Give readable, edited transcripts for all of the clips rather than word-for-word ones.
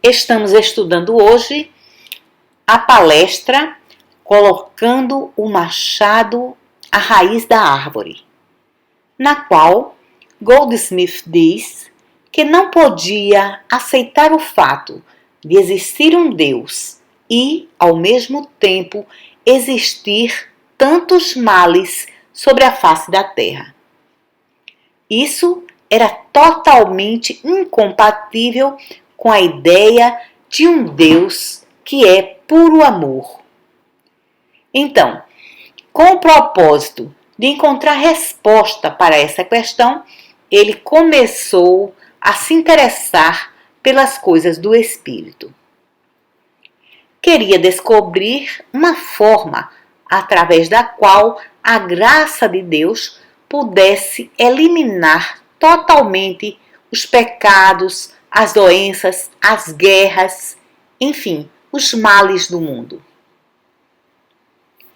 Estamos estudando hoje a palestra Colocando o Machado à Raiz da Árvore, na qual Goldsmith diz que não podia aceitar o fato de existir um Deus e, ao mesmo tempo, existir tantos males sobre a face da terra. Isso era totalmente incompatível com a ideia de um Deus que é puro amor. Então, com o propósito de encontrar resposta para essa questão, ele começou a se interessar pelas coisas do Espírito. Queria descobrir uma forma através da qual a graça de Deus pudesse eliminar totalmente os pecados, as doenças, as guerras, enfim, os males do mundo.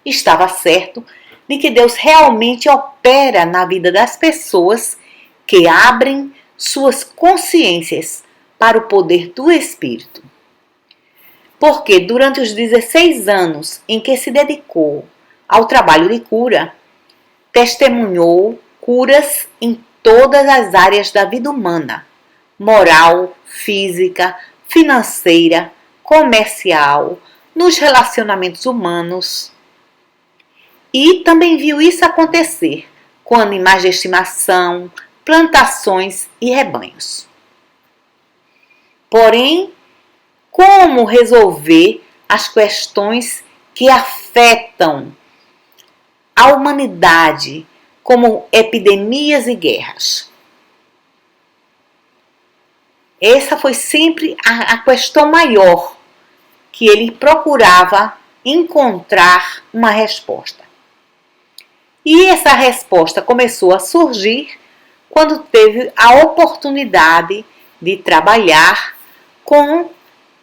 Estava certo de que Deus realmente opera na vida das pessoas que abrem suas consciências para o poder do Espírito. Porque durante os 16 anos em que se dedicou ao trabalho de cura, testemunhou curas em todas as áreas da vida humana: moral, física, financeira, comercial, nos relacionamentos humanos. E também viu isso acontecer com animais de estimação, plantações e rebanhos. Porém, como resolver as questões que afetam a humanidade, como epidemias e guerras? Essa foi sempre a questão maior que ele procurava encontrar uma resposta. E essa resposta começou a surgir quando teve a oportunidade de trabalhar com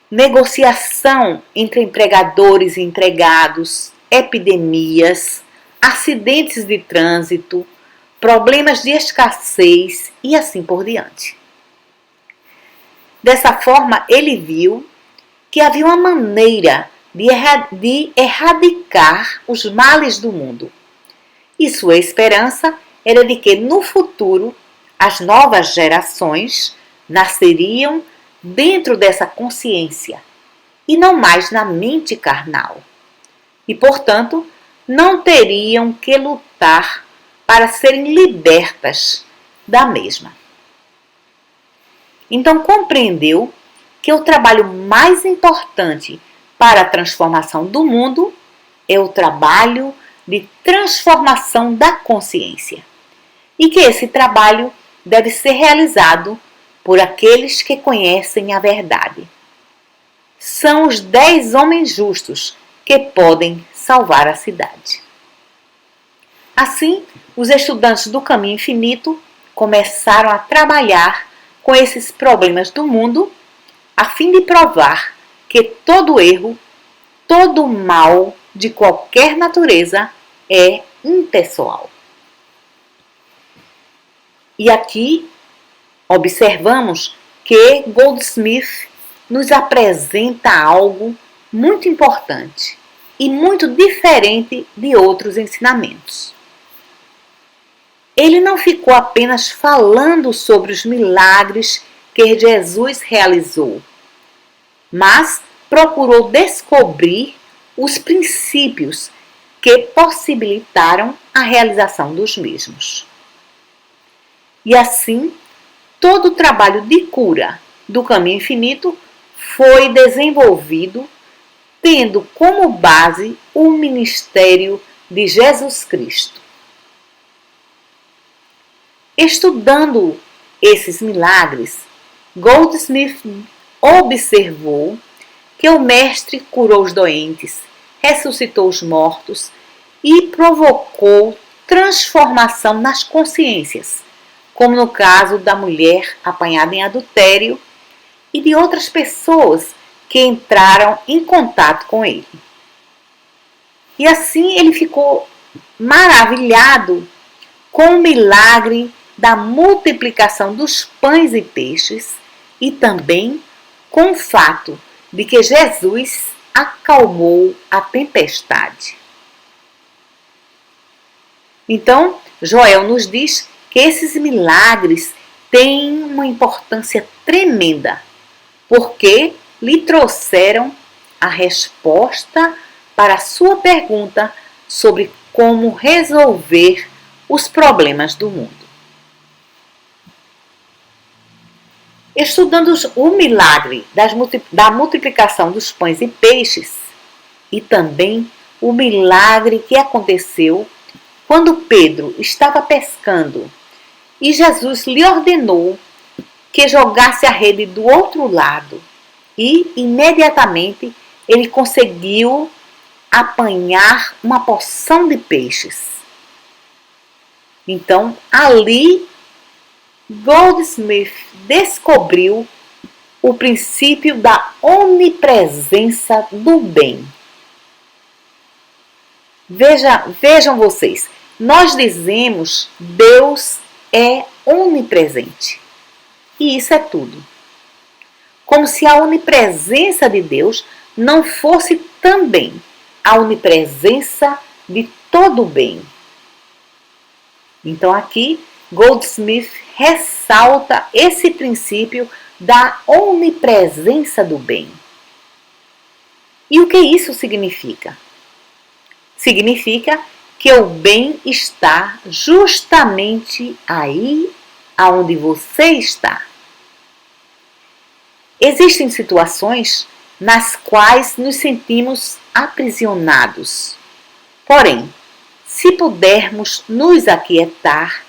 negociação entre empregadores e empregados, epidemias, acidentes de trânsito, problemas de escassez e assim por diante. Dessa forma, ele viu que havia uma maneira de erradicar os males do mundo. E sua esperança era de que, no futuro, as novas gerações nasceriam dentro dessa consciência e não mais na mente carnal. E, portanto, não teriam que lutar para serem libertas da mesma. Então compreendeu que o trabalho mais importante para a transformação do mundo é o trabalho de transformação da consciência, e que esse trabalho deve ser realizado por aqueles que conhecem a verdade. São os 10 homens justos que podem salvar a cidade. Assim, os estudantes do Caminho Infinito começaram a trabalhar com esses problemas do mundo, a fim de provar que todo erro, todo mal de qualquer natureza é impessoal. E aqui observamos que Goldsmith nos apresenta algo muito importante e muito diferente de outros ensinamentos. Ele não ficou apenas falando sobre os milagres que Jesus realizou, mas procurou descobrir os princípios que possibilitaram a realização dos mesmos. E assim, todo o trabalho de cura do Caminho Infinito foi desenvolvido tendo como base o ministério de Jesus Cristo. Estudando esses milagres, Goldsmith observou que o Mestre curou os doentes, ressuscitou os mortos e provocou transformação nas consciências, como no caso da mulher apanhada em adultério e de outras pessoas que entraram em contato com ele. E assim ele ficou maravilhado com o milagre da multiplicação dos pães e peixes e também com com o fato de que Jesus acalmou a tempestade. Então, Joel nos diz que esses milagres têm uma importância tremenda, porque lhe trouxeram a resposta para a sua pergunta sobre como resolver os problemas do mundo. Estudando o milagre da multiplicação dos pães e peixes e também o milagre que aconteceu quando Pedro estava pescando e Jesus lhe ordenou que jogasse a rede do outro lado e imediatamente ele conseguiu apanhar uma porção de peixes. Então, ali, Goldsmith descobriu o princípio da onipresença do bem. Vejam vocês, nós dizemos Deus é onipresente. E isso é tudo. Como se a onipresença de Deus não fosse também a onipresença de todo o bem. Então aqui Goldsmith ressalta esse princípio da onipresença do bem. E o que isso significa? Significa que o bem está justamente aí aonde você está. Existem situações nas quais nos sentimos aprisionados. Porém, se pudermos nos aquietar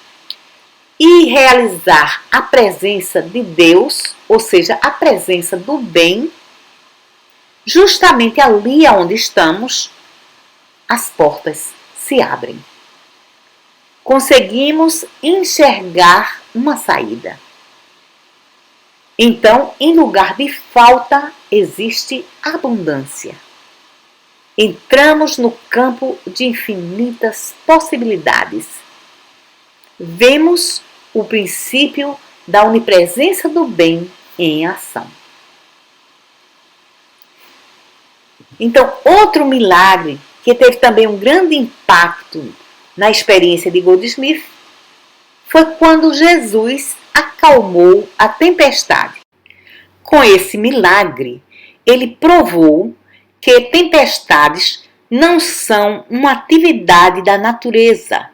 e realizar a presença de Deus, ou seja, a presença do bem, justamente ali onde estamos, as portas se abrem. Conseguimos enxergar uma saída. Então, em lugar de falta, existe abundância. Entramos no campo de infinitas possibilidades. Vemos o princípio da onipresença do bem em ação. Então, outro milagre que teve também um grande impacto na experiência de Goldsmith foi quando Jesus acalmou a tempestade. Com esse milagre, ele provou que tempestades não são uma atividade da natureza,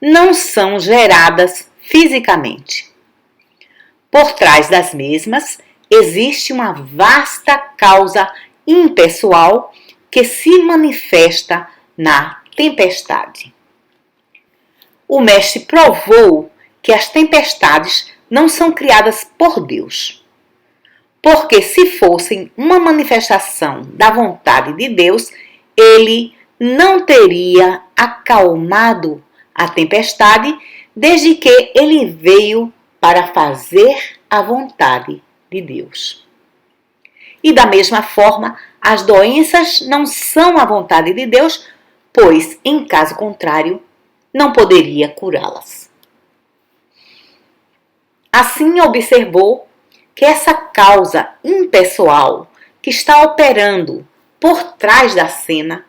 não são geradas fisicamente. Por trás das mesmas, existe uma vasta causa impessoal que se manifesta na tempestade. O mestre provou que as tempestades não são criadas por Deus. Porque se fossem uma manifestação da vontade de Deus, ele não teria acalmado a tempestade desde que ele veio para fazer a vontade de Deus. E da mesma forma, as doenças não são a vontade de Deus, pois, em caso contrário, não poderia curá-las. Assim observou que essa causa impessoal que está operando por trás da cena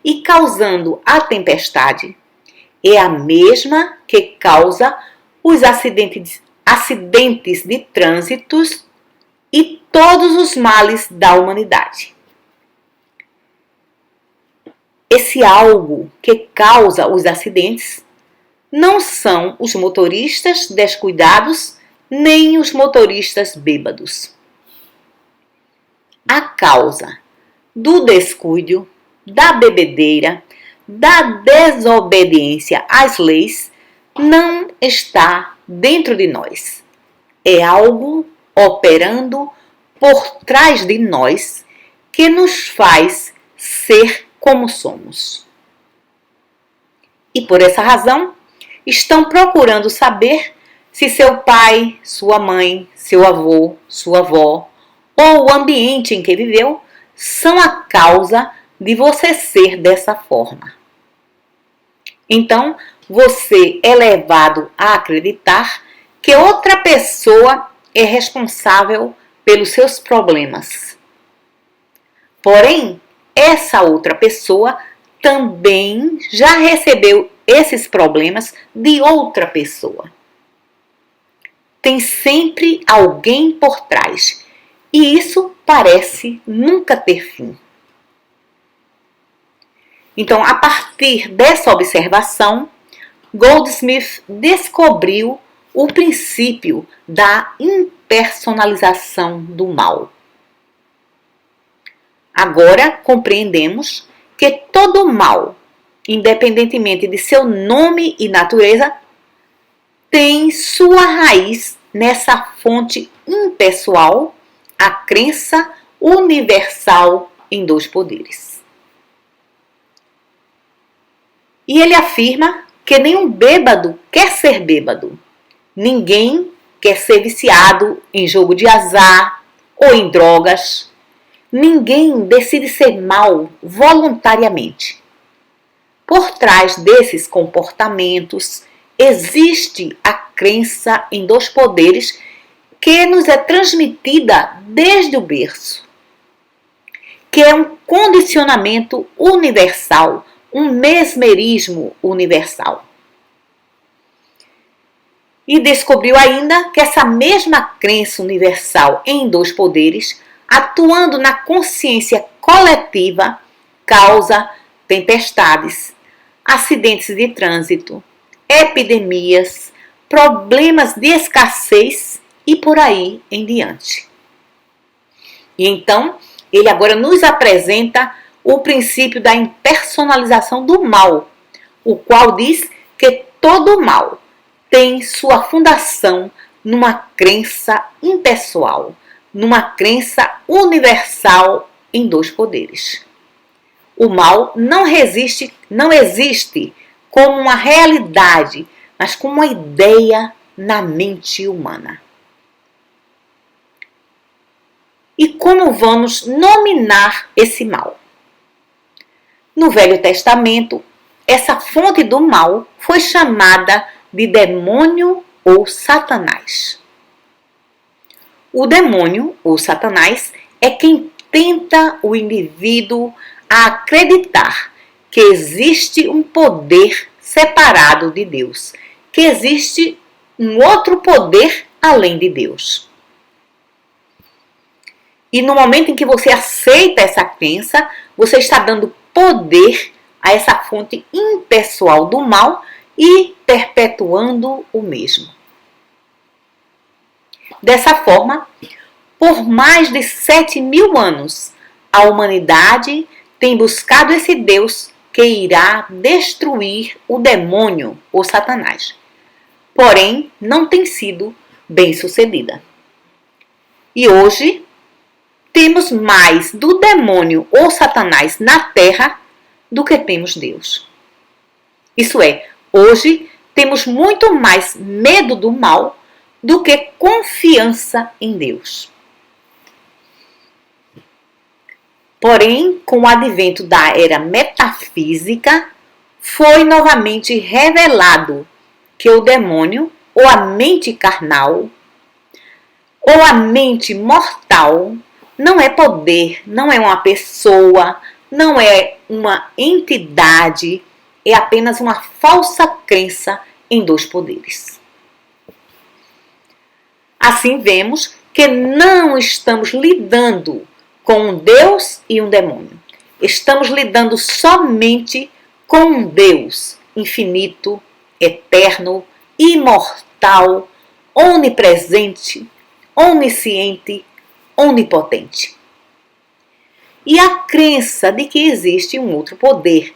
e causando a tempestade é a mesma que causa os acidentes de trânsito e todos os males da humanidade. Esse algo que causa os acidentes não são os motoristas descuidados nem os motoristas bêbados. A causa do descuido, da bebedeira, da desobediência às leis não está dentro de nós. É algo operando por trás de nós que nos faz ser como somos. E por essa razão, estão procurando saber se seu pai, sua mãe, seu avô, sua avó ou o ambiente em que viveu são a causa de você ser dessa forma. Então, você é levado a acreditar que outra pessoa é responsável pelos seus problemas. Porém, essa outra pessoa também já recebeu esses problemas de outra pessoa. Tem sempre alguém por trás, e isso parece nunca ter fim. Então, a partir dessa observação, Goldsmith descobriu o princípio da impersonalização do mal. Agora compreendemos que todo mal, independentemente de seu nome e natureza, tem sua raiz nessa fonte impessoal, a crença universal em dois poderes. E ele afirma que nenhum bêbado quer ser bêbado. Ninguém quer ser viciado em jogo de azar ou em drogas. Ninguém decide ser mal voluntariamente. Por trás desses comportamentos existe a crença em dois poderes que nos é transmitida desde o berço, que é um condicionamento universal, um mesmerismo universal. E descobriu ainda que essa mesma crença universal em dois poderes, atuando na consciência coletiva, causa tempestades, acidentes de trânsito, epidemias, problemas de escassez e por aí em diante. E então, ele agora nos apresenta o princípio da impersonalização do mal, o qual diz que todo mal tem sua fundação numa crença impessoal, numa crença universal em dois poderes. O mal não existe como uma realidade, mas como uma ideia na mente humana. E como vamos nominar esse mal? No Velho Testamento, essa fonte do mal foi chamada de demônio ou Satanás. O demônio ou Satanás é quem tenta o indivíduo a acreditar que existe um poder separado de Deus, que existe um outro poder além de Deus. E no momento em que você aceita essa crença, você está dando poder a essa fonte impessoal do mal e perpetuando o mesmo. Dessa forma, por mais de 7.000 anos, a humanidade tem buscado esse Deus que irá destruir o demônio ou Satanás. Porém, não tem sido bem-sucedida. E hoje, temos mais do demônio ou Satanás na Terra do que temos Deus. Isso é, hoje temos muito mais medo do mal do que confiança em Deus. Porém, com o advento da era metafísica, foi novamente revelado que o demônio, ou a mente carnal, ou a mente mortal, não é poder, não é uma pessoa, não é uma entidade, é apenas uma falsa crença em dois poderes. Assim vemos que não estamos lidando com um Deus e um demônio. Estamos lidando somente com um Deus infinito, eterno, imortal, onipresente, onisciente, onipotente. E a crença de que existe um outro poder,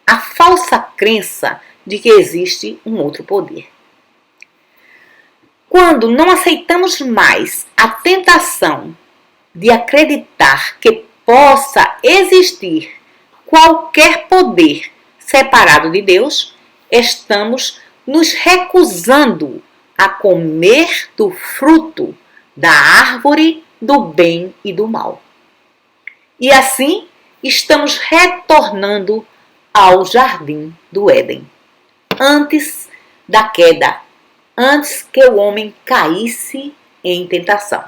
a falsa crença de que existe um outro poder. Quando não aceitamos mais a tentação de acreditar que possa existir qualquer poder separado de Deus, estamos nos recusando a comer do fruto da árvore do bem e do mal. E assim estamos retornando ao jardim do Éden, antes da queda, antes que o homem caísse em tentação.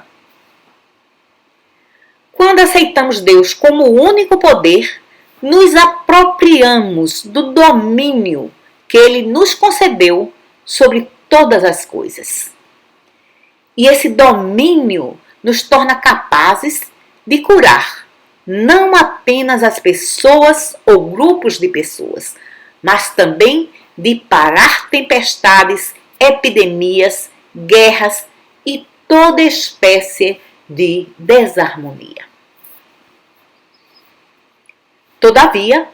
quando aceitamos Deus como o único poder, nos apropriamos do domínio que Ele nos concedeu sobre todas as coisas. E esse domínio nos torna capazes de curar não apenas as pessoas ou grupos de pessoas, mas também de parar tempestades, epidemias, guerras e toda espécie de desarmonia. Todavia,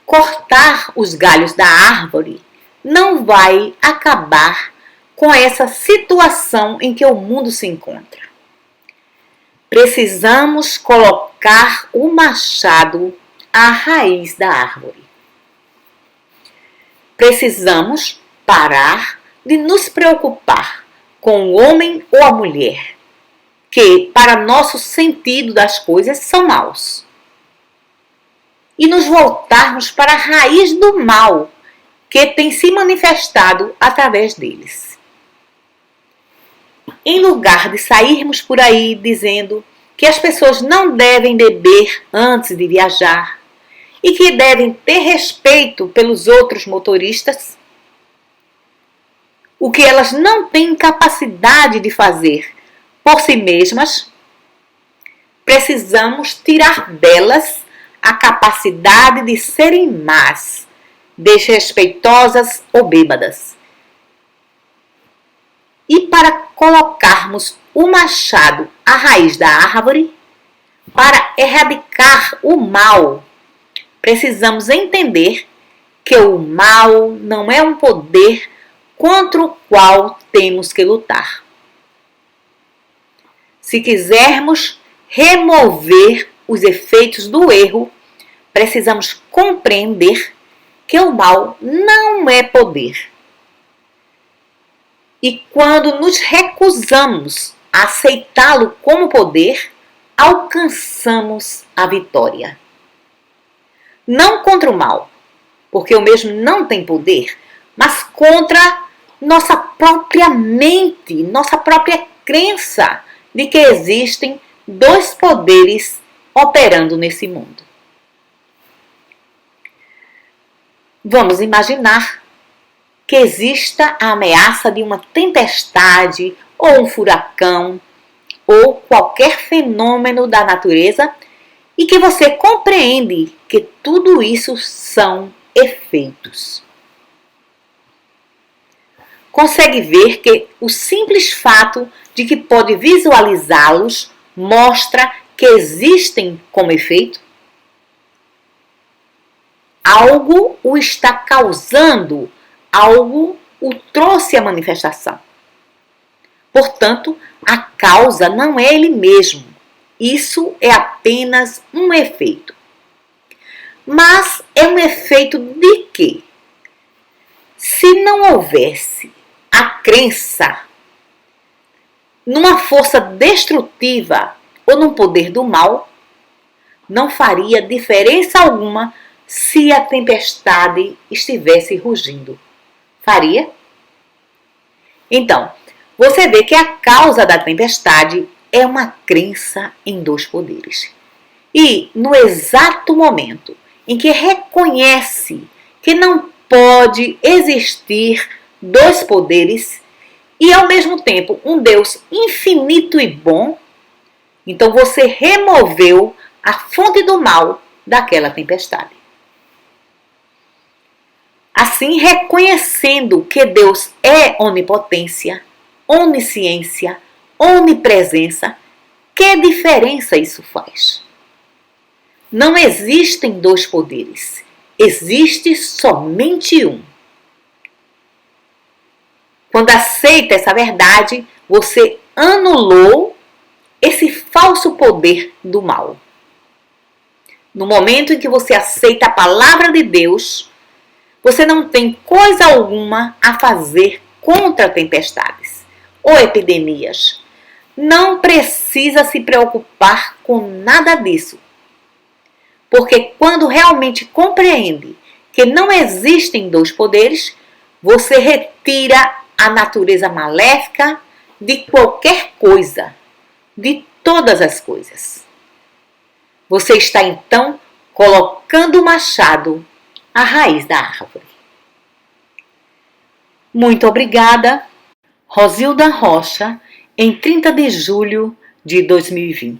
cortar os galhos da árvore não vai acabar com essa situação em que o mundo se encontra. Precisamos colocar o machado à raiz da árvore. Precisamos parar de nos preocupar com o homem ou a mulher, que, para nosso sentido das coisas, são maus. E nos voltarmos para a raiz do mal que tem se manifestado através deles. Em lugar de sairmos por aí dizendo que as pessoas não devem beber antes de viajar e que devem ter respeito pelos outros motoristas, o que elas não têm capacidade de fazer por si mesmas, precisamos tirar delas a capacidade de serem más, desrespeitosas ou bêbadas. E para colocarmos o machado à raiz da árvore, para erradicar o mal, precisamos entender que o mal não é um poder contra o qual temos que lutar. Se quisermos remover os efeitos do erro, precisamos compreender que o mal não é poder. E quando nos recusamos a aceitá-lo como poder, alcançamos a vitória. Não contra o mal, porque o mesmo não tem poder, mas contra nossa própria mente, nossa própria crença de que existem dois poderes operando nesse mundo. Vamos imaginar que exista a ameaça de uma tempestade ou um furacão ou qualquer fenômeno da natureza e que você compreende que tudo isso são efeitos. Consegue ver que o simples fato de que pode visualizá-los mostra que existem como efeito? Algo o está causando, algo o trouxe à manifestação. Portanto, a causa não é ele mesmo. Isso é apenas um efeito. Mas é um efeito de quê? Se não houvesse a crença numa força destrutiva ou num poder do mal, não faria diferença alguma se a tempestade estivesse rugindo. Faria? Então, você vê que a causa da tempestade é uma crença em dois poderes. E no exato momento em que reconhece que não pode existir dois poderes e ao mesmo tempo um Deus infinito e bom, então você removeu a fonte do mal daquela tempestade. Assim, reconhecendo que Deus é onipotência, onisciência, onipresença, que diferença isso faz? Não existem dois poderes, existe somente um. Quando aceita essa verdade, você anulou esse falso poder do mal. No momento em que você aceita a palavra de Deus, você não tem coisa alguma a fazer contra tempestades ou epidemias. Não precisa se preocupar com nada disso. Porque quando realmente compreende que não existem dois poderes, você retira a natureza maléfica de qualquer coisa, de todas as coisas. Você está então colocando o machado à raiz da árvore. Muito obrigada, Rosilda Rocha, em 30 de julho de 2020.